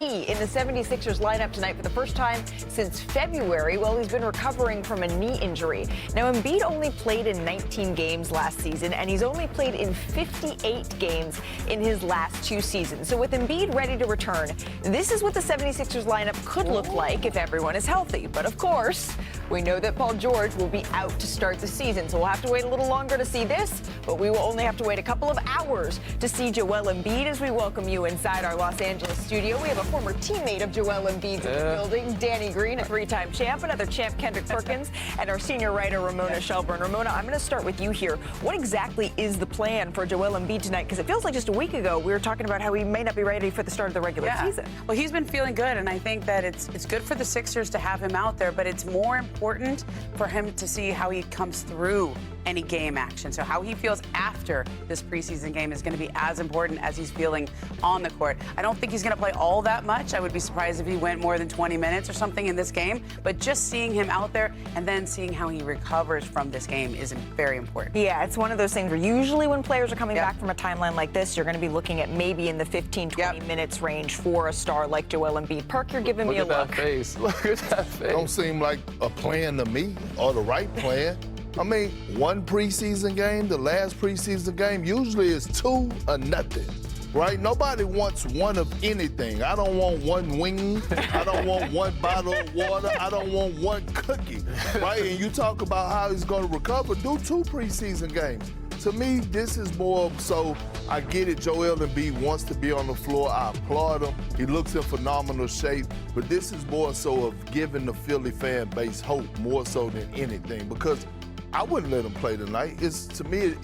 in the 76ers lineup tonight for the first time since February. Well, he's been recovering from a knee injury. Now, Embiid only played in 19 games last season, and he's only played in 58 games in his last 2 seasons. So with Embiid ready to return, this is what the 76ers lineup could look like if everyone is healthy. But of course, we know that Paul George will be out to start the season, so we'll have to wait a little longer to see this, but we will only have to wait a couple of hours to see Joel Embiid as we welcome you inside our Los Angeles studio. We have a former teammate of Joel Embiid's in the building, Danny Green, a 3-time champ, another champ, Kendrick Perkins, and our senior writer, Ramona Shelburne. Ramona, I'm going to start with you here. What exactly is the plan for Joel Embiid tonight? Because it feels like just a week ago we were talking about how he may not be ready for the start of the regular season. Well, he's been feeling good, and I think that it's good for the Sixers to have him out there, but it's more important for him to see how he comes through any game action. So how he feels after this preseason game is going to be as important as he's feeling on the court. I don't think he's going to play all that much. I would be surprised if he went more than 20 minutes or something in this game. But just seeing him out there and then seeing how he recovers from this game is very important. Yeah, it's one of those things where usually when players are coming back from a timeline like this, you're going to be looking at maybe in the 15, 20 minutes range for a star like Joel Embiid. Perk, you're giving me a look. Look at that face. Look at that face. Don't seem like a plan to me, or the right plan. I mean, one preseason game, the last preseason game, usually is 2 or nothing, right? Nobody wants one of anything. I don't want one wing. I don't want one bottle of water. I don't want one cookie, right? And you talk about how he's going to recover, do 2 preseason games. To me, this is more so, I get it, Joel Embiid wants to be on the floor. I applaud him. He looks in phenomenal shape. But this is more so of giving the Philly fan base hope more so than anything. Because I wouldn't let him play tonight. To me,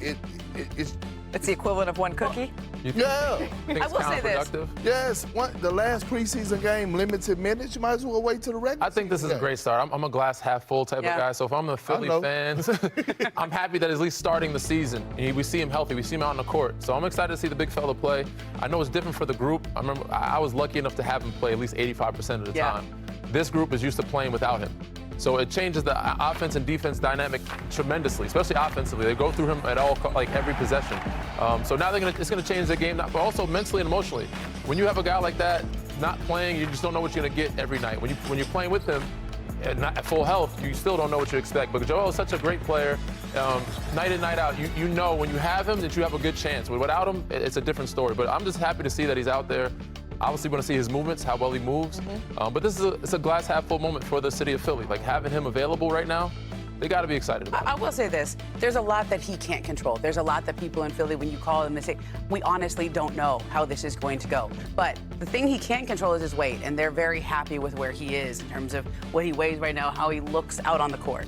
it's the equivalent of one cookie? Yeah. I will say this. Yes, the last preseason game, limited minutes, you might as well wait till the regular I think this is a great start. I'm a glass half full type of guy, so if I'm the Philly fans, I'm happy that he's at least starting the season. We see him healthy. We see him out on the court. So I'm excited to see the big fella play. I know it's different for the group. I remember I was lucky enough to have him play at least 85% of the time. This group is used to playing without him. So it changes the offense and defense dynamic tremendously, especially offensively. They go through him at every possession. So now it's going to change the game, but also mentally and emotionally. When you have a guy like that not playing, you just don't know what you're going to get every night. When you're playing with him at full health, you still don't know what you expect. But Joel is such a great player, night in, night out. You know when you have him that you have a good chance. Without him, it's a different story. But I'm just happy to see that he's out there. Obviously, want to see his movements, how well he moves. But this is it's a glass half full moment for the city of Philly. Like having him available right now, they got to be excited about it. I will say this. There's a lot that he can't control. There's a lot that people in Philly, when you call them, they say, we honestly don't know how this is going to go. But the thing he can control is his weight, and they're very happy with where he is in terms of what he weighs right now, how he looks out on the court.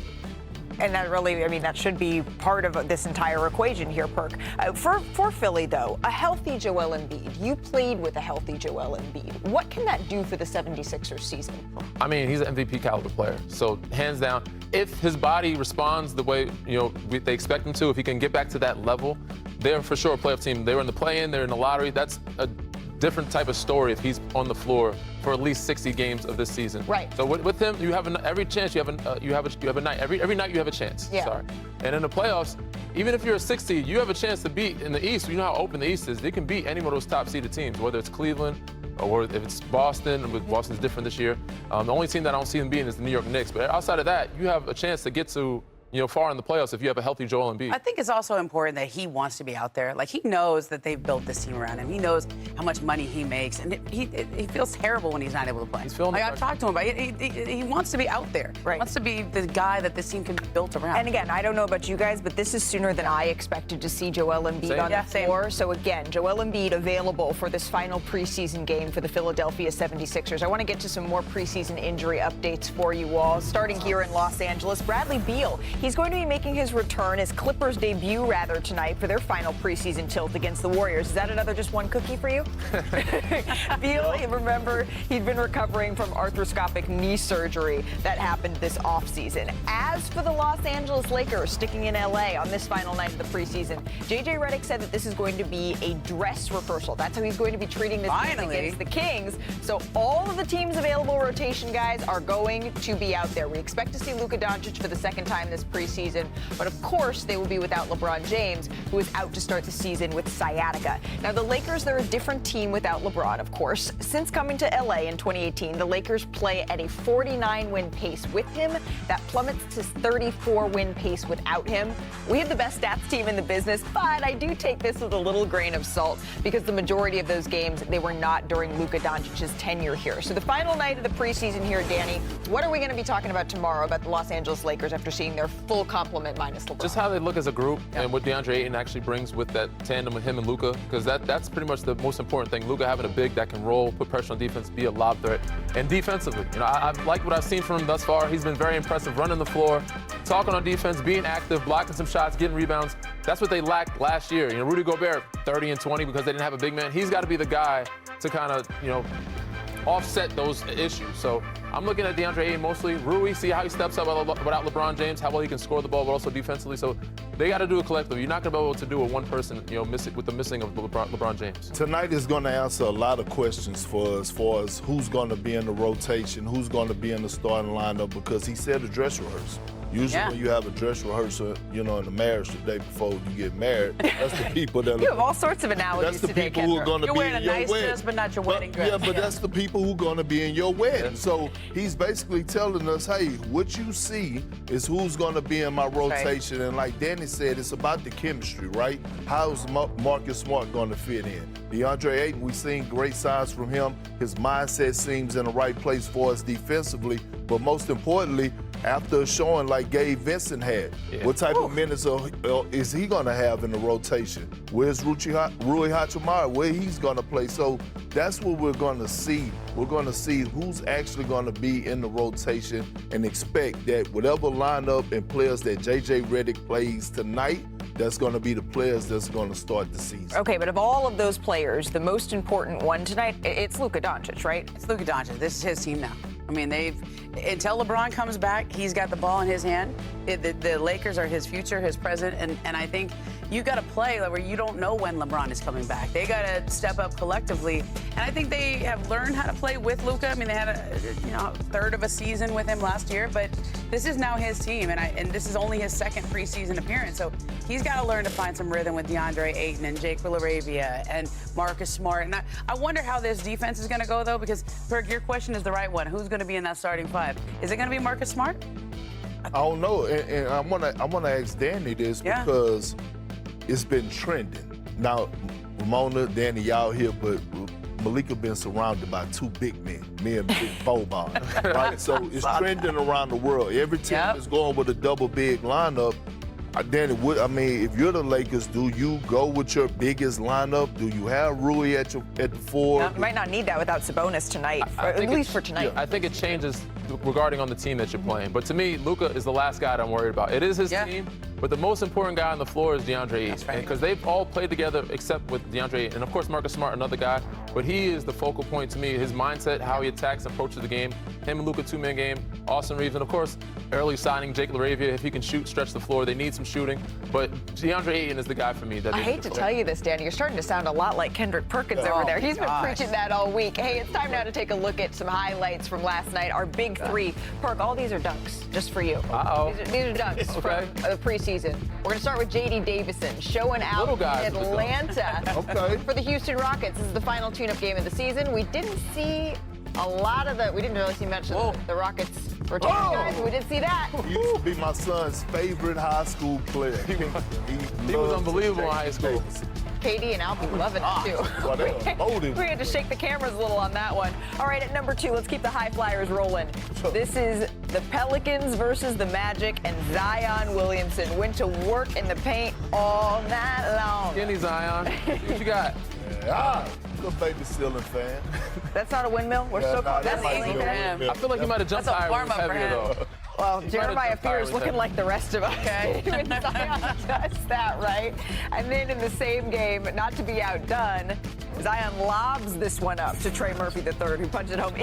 And that really, I mean, that should be part of this entire equation here, Perk. For Philly, though, a healthy Joel Embiid. You played with a healthy Joel Embiid. What can that do for the 76ers season? I mean, he's an MVP caliber player. So hands down, if his body responds the way they expect him to, if he can get back to that level, they're for sure a playoff team. They were in the play-in, they're in the lottery. That's a different type of story if he's on the floor for at least 60 games of this season. Right. So with him, you have every chance. You have a night. Every night you have a chance. Yeah. Sorry. And in the playoffs, even if you're a 6 seed, you have a chance to beat in the East. You know how open the East is. They can beat any of those top seeded teams, whether it's Cleveland or if it's Boston. With Boston's different this year. The only team that I don't see them beating is the New York Knicks. But outside of that, you have a chance to get to far in the playoffs if you have a healthy Joel Embiid. I think it's also important that he wants to be out there. Like, he knows that they've built this team around him. He knows how much money he makes, and he feels terrible when he's not able to play. He's feeling I've talked to him about it. He wants to be out there. Right. He wants to be the guy that this team can be built around. And again, I don't know about you guys, but this is sooner than I expected to see Joel Embiid on the floor. So again, Joel Embiid available for this final preseason game for the Philadelphia 76ers. I want to get to some more preseason injury updates for you all. Starting here in Los Angeles, Bradley Beal. He's going to be making his return, his Clippers debut tonight for their final preseason tilt against the Warriors. Is that another just one cookie for you? Beal, you remember, he'd been recovering from arthroscopic knee surgery that happened this offseason. As for the Los Angeles Lakers sticking in LA on this final night of the preseason, JJ Redick said that this is going to be a dress rehearsal. That's how he's going to be treating this game against the Kings. So all of the team's available rotation guys are going to be out there. We expect to see Luka Doncic for the second time this preseason. But of course, they will be without LeBron James, who is out to start the season with sciatica. Now, the Lakers, they're a different team without LeBron, of course. Since coming to LA in 2018, the Lakers play at a 49-win pace with him. That plummets to 34-win pace without him. We have the best stats team in the business, but I do take this with a little grain of salt because the majority of those games, they were not during Luka Doncic's tenure here. So the final night of the preseason here, Danny, what are we going to be talking about tomorrow about the Los Angeles Lakers after seeing their full complement minus LeBron? Just how they look as a group and what DeAndre Ayton actually brings with that tandem with him and Luka, because that's pretty much the most important thing. Luka having a big that can roll, put pressure on defense, be a lob threat, and defensively. You know, I like what I've seen from him thus far. He's been very impressive running the floor, talking on defense, being active, blocking some shots, getting rebounds. That's what they lacked last year. You know, Rudy Gobert, 30 and 20 because they didn't have a big man. He's got to be the guy to kind of, you know, offset those issues. So I'm looking at DeAndre Ayton mostly. Rui, see how he steps up without LeBron James, how well he can score the ball, but also defensively. So they got to do it collectively. You're not going to be able to do it one person, you know, with the missing of LeBron James. Tonight is going to answer a lot of questions for us as far as who's going to be in the rotation, who's going to be in the starting lineup, because he said a dress rehearsal. Usually when you have a dress rehearsal, you know, in a marriage the day before you get married, that's the people that You have all sorts of analogies that's the today, people who are going to You're be wearing in a your nice wedding. dress, but not your wedding dress. Yeah, but that's the people who are going to be in your wedding. So he's basically telling us, hey, what you see is who's going to be in my rotation. And like Danny said, it's about the chemistry, right? How is Marcus Smart going to fit in? DeAndre Ayton, we've seen great signs from him. His mindset seems in the right place for us defensively. But most importantly, after a showing like Gabe Vincent had, what type of minutes is he going to have in the rotation? Where's Rui Hachimura? Where he's going to play? So that's what we're going to see. We're going to see who's actually going to be in the rotation and expect that whatever lineup and players that J.J. Redick plays tonight, that's going to be the players that's going to start the season. Okay, but of all of those players, the most important one tonight, it's Luka Doncic, right? It's Luka Doncic. This is his team now. I mean, until LeBron comes back, he's got the ball in his hand. The Lakers are his future, his present, and I think you got to play where you don't know when LeBron is coming back. They got to step up collectively, and I think they have learned how to play with Luka. I mean, they had a third of a season with him last year, but this is now his team, and this is only his second preseason appearance, so he's got to learn to find some rhythm with DeAndre Ayton and Jake LaRavia and Marcus Smart. And I wonder how this defense is going to go, though, because, Perk, your question is the right one. Who's going to be in that starting five? Is it going to be Marcus Smart? I don't know, and I want to ask Danny this because it's been trending. Now, Ramona, Danny, y'all here, but Malika been surrounded by two big men, me and Big Boban, right? So it's trending around the world. Every team is going with a double big lineup. Danny, if you're the Lakers, do you go with your biggest lineup? Do you have Rui at the four? You might not need that without Sabonis tonight, at least for tonight. I think it changes regarding on the team that you're playing. But to me, Luka is the last guy that I'm worried about. It is his team, but the most important guy on the floor is DeAndre Ayton. That's right. Because they've all played together except with DeAndre Ayton. And of course, Marcus Smart, another guy. But he is the focal point to me. His mindset, how he attacks and approaches the game. Him and Luka, two-man game. Austin Reeves. And of course, early signing Jake LaRavia. If he can shoot, stretch the floor, they need some shooting. But DeAndre Ayton is the guy for me. I hate to tell you this, Danny. You're starting to sound a lot like Kendrick Perkins over there. He's been preaching that all week. Hey, it's time now to take a look at some highlights from last night. Our big three. Perk, all these are dunks, just for you. These are dunks from the preseason. We're going to start with J.D. Davison, showing out in Atlanta for the Houston Rockets. This is the final tune-up game of the season. We didn't see a lot of we didn't really see much of the Rockets rotation guys. We did see that. He used to be my son's favorite high school player. He was unbelievable in high school. KD and Al be loving it, too. We had to shake the cameras a little on that one. All right, at number 2, let's keep the high flyers rolling. This is the Pelicans versus the Magic, and Zion Williamson went to work in the paint all night long. Skinny Zion. What you got? I'm a baby ceiling fan. That's not a windmill? We're so close. That's easy for him. I feel like he might have jumped higher when he was heavier, though. Well, Jeremiah Fears looking like the rest of us. When Zion does that, right? And then in the same game, not to be outdone, Zion lobs this one up to Trey Murphy III, who punched it home.